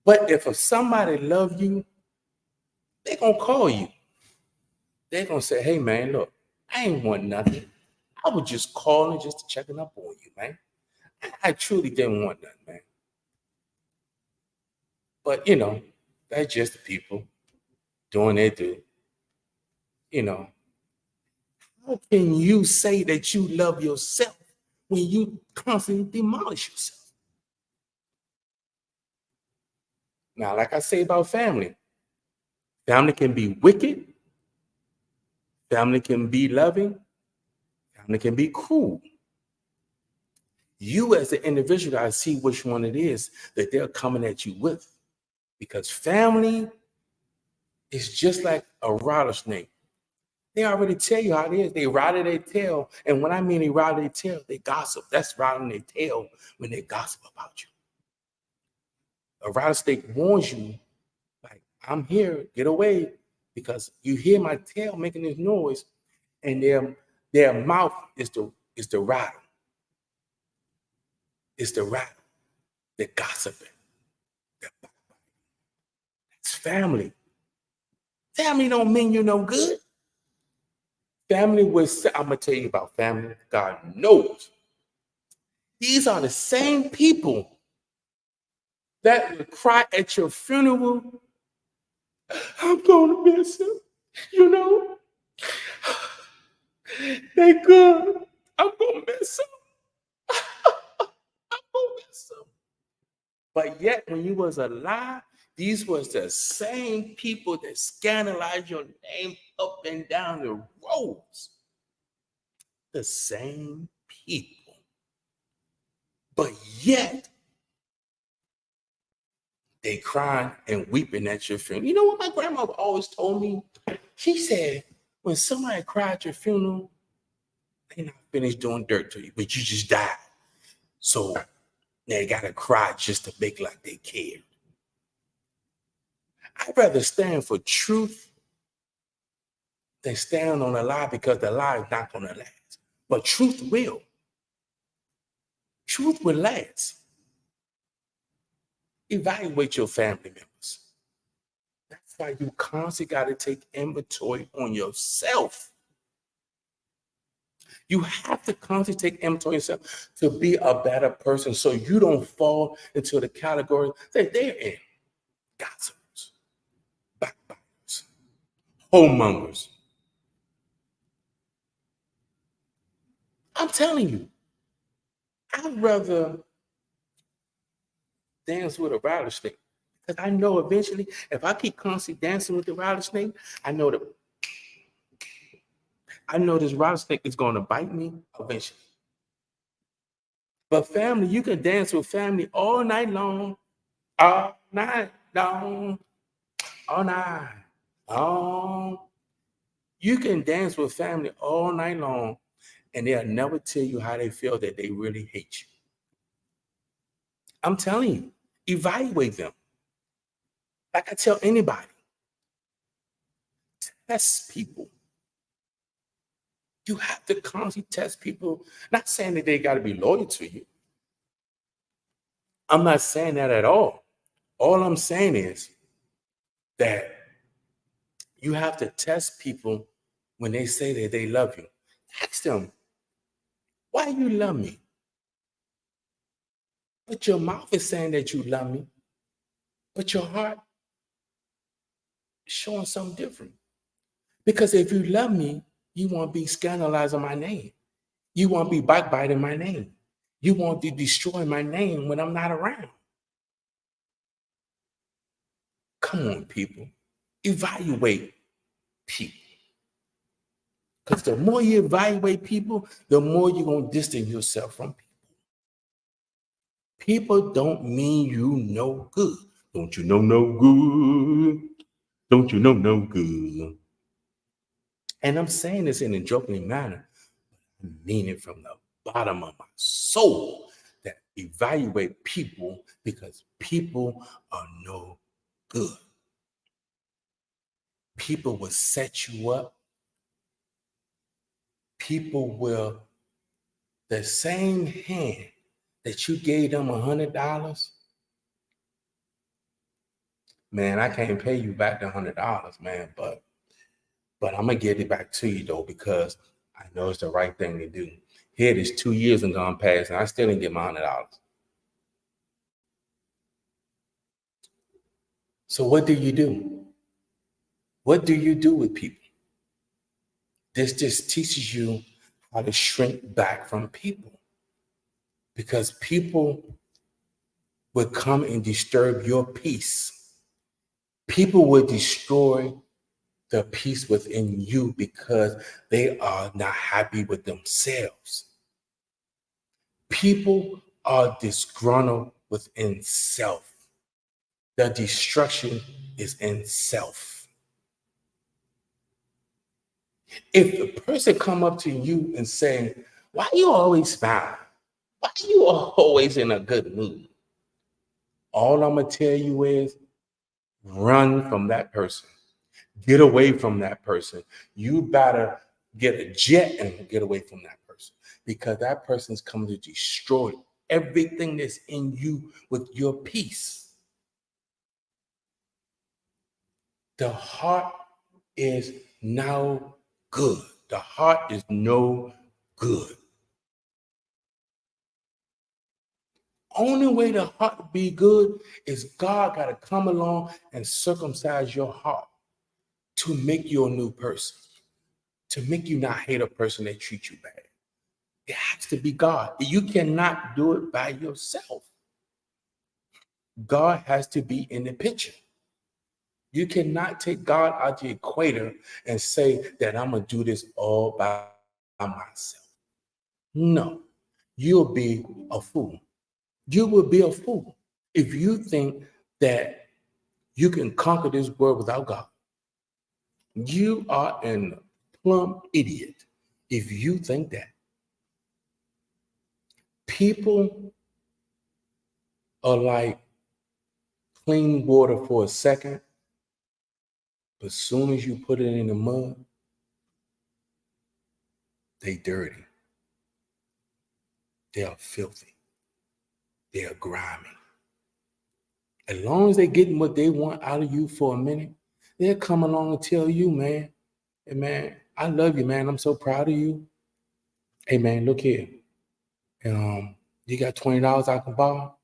But if somebody love you, they're going to call you. They're going to say, hey, man, look, I ain't want nothing. I was just calling just to checking up on you, man. I truly didn't want nothing, man. But, you know, that's just the people doing their do. You know, how can you say that you love yourself when you constantly demolish yourself? Now, like I say about family, family can be wicked, family can be loving, family can be cruel. You as an individual gotta see which one it is that they're coming at you with. Because family is just like a rattlesnake. They already tell you how it is. They rattle their tail. And when I mean they rattle their tail, they gossip. That's rattling their tail when they gossip about you. A rattlesnake warns you, like, I'm here, get away, because you hear my tail making this noise, and their mouth is the rattle. It's the rattle. They're gossiping. It's family. Family don't mean you no good. Family was, I'm gonna tell you about family. God knows. These are the same people that will cry at your funeral. I'm gonna miss him, you know. They good. I'm gonna miss him. I'm gonna miss him. But yet, when you was alive, these was the same people that scandalized your name up and down the roads. The same people. But yet, they crying and weeping at your funeral. You know what my grandmother always told me? She said, when somebody cried at your funeral, they not finished doing dirt to you, but you just died. So they gotta cry just to make like they cared. I'd rather stand for truth than stand on a lie, because the lie is not gonna last. But truth will. Truth will last. Evaluate your family members. That's why you constantly got to take inventory on yourself. You have to constantly take inventory on yourself to be a better person, so you don't fall into the category that they're in. Gossipers, backbiters, homemongers. I'm telling you, I'd rather dance with a rattlesnake, because I know eventually, if I keep constantly dancing with the rattlesnake, I know this rattlesnake is going to bite me eventually. But family, you can dance with family all night long, all night long. all night. Oh, you can dance with family all night long, and they'll never tell you how they feel that they really hate you. I'm telling you, evaluate them. Like I tell anybody, test people. You have to constantly test people. Not saying that they got to be loyal to you. I'm not saying that at all. All I'm saying is that you have to test people when they say that they love you. Ask them, why you love me? But your mouth is saying that you love me, but your heart is showing something different. Because if you love me, you won't be scandalizing my name. You won't be backbiting my name. You won't be destroying my name when I'm not around. Come on, people. Evaluate people. Because the more you evaluate people, the more you're going to distance yourself from people. People don't mean you no good. Don't you know no good? Don't you know no good? And I'm saying this in a joking manner. I mean it from the bottom of my soul that evaluate people because people are no good. People will set you up. People will, the same hand that you gave them $100, man, I can't pay you back the $100, man, but I'm gonna get it back to you though, because I know it's the right thing to do. Here it is 2 years and gone past, and I still didn't get my $100. So what do you do? What do you do with people? This just teaches you how to shrink back from people, because people will come and disturb your peace. People will destroy the peace within you because they are not happy with themselves. People are disgruntled within self. The destruction is in self. If the person come up to you and say, why you always smiling? Why you always in a good mood? All I'm going to tell you is run from that person. Get away from that person. You better get a jet and get away from that person, because that person's coming to destroy everything that's in you with your peace. The heart is now good. The heart is no good. Only way the heart be good is God got to come along and circumcise your heart to make you a new person, to make you not hate a person that treats you bad. It has to be God. You cannot do it by yourself. God has to be in the picture. You cannot take God out the equator and say that I'm going to do this all by myself. No, you'll be a fool. You will be a fool if you think that you can conquer this world without God. You are an plumb idiot if you think that. People are like clean water for a second, but as soon as you put it in the mud, they dirty. They are filthy. They are grimy. As long as they getting what they want out of you for a minute, they'll come along and tell you, man, hey man, I love you, man. I'm so proud of you. Hey man, look here. You got $20 I can borrow?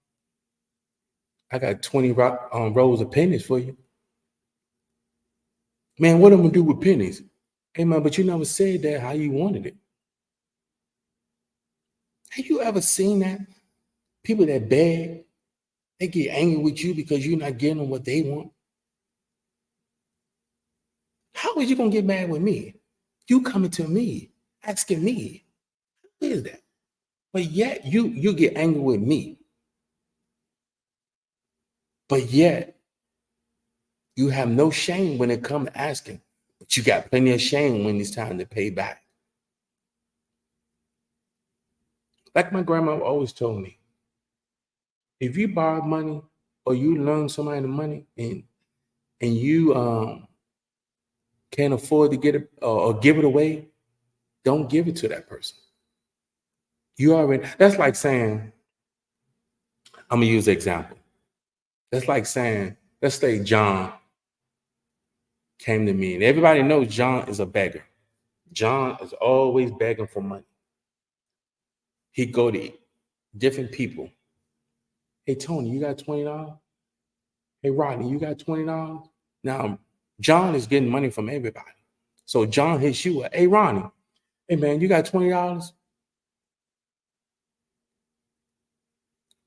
I got 20 rolls of pennies for you. Man, what am I gonna do with pennies? Hey man, but you never said that how you wanted it. Have you ever seen that? People that beg, they get angry with you because you're not getting them what they want. How are you gonna get mad with me? You coming to me, asking me. How is that? But yet you get angry with me. But yet You have no shame when it comes to asking, but you got plenty of shame when it's time to pay back. Like my grandma always told me, if you borrow money or you loan somebody the money and you can't afford to get it or give it away, don't give it to that person. You already, that's like saying, I'm gonna use an example. That's like saying, let's say John came to me, and everybody knows John is a beggar. John is always begging for money. He go to different people. Hey Tony, you got $20? Hey Rodney, you got $20? Now John is getting money from everybody. So John hits you up. Hey Ronnie, hey man, you got $20?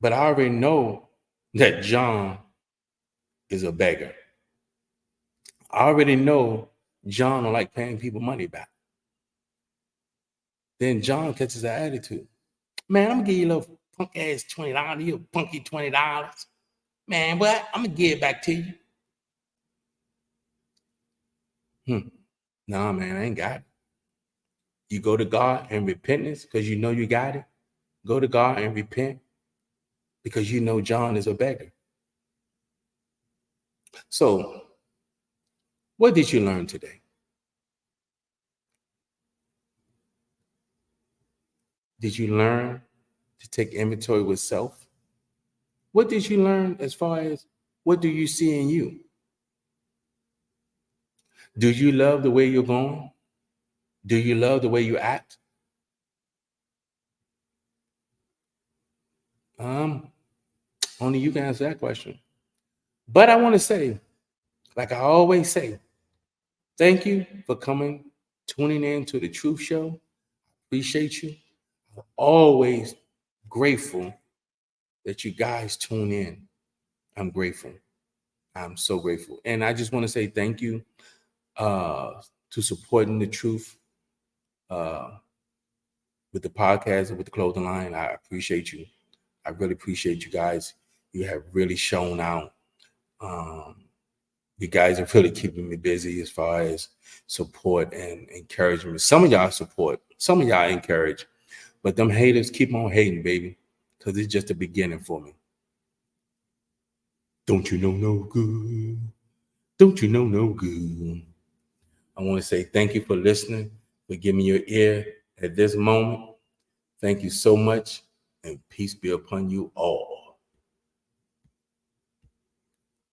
But I already know that John is a beggar. I already know John don't like paying people money back. Then John catches an attitude. Man, I'm gonna give you a little punk ass $20. You punky $20. Man, what? I'm gonna give it back to you. Nah, man, I ain't got it. You go to God in repentance because you know you got it. Go to God and repent because you know John is a beggar. So, what did you learn today? Did you learn to take inventory with self? What did you learn as far as what do you see in you? Do you love the way you're going? Do you love the way you act? Only you can answer that question. But I want to say, like I always say, thank you for coming, tuning in to the Truth Show. Appreciate you. I'm always grateful that you guys tune in. I'm grateful. I'm so grateful. And I just want to say thank you to supporting the truth with the podcast and with the clothing line. I appreciate you. I really appreciate you guys. You have really shown out. You guys are really keeping me busy as far as support and encouragement. Some of y'all support, some of y'all encourage, but them haters keep on hating, baby, because it's just the beginning for me. Don't you know no good? Don't you know no good? I want to say thank you for listening, for giving me your ear at this moment. Thank you so much, and peace be upon you all.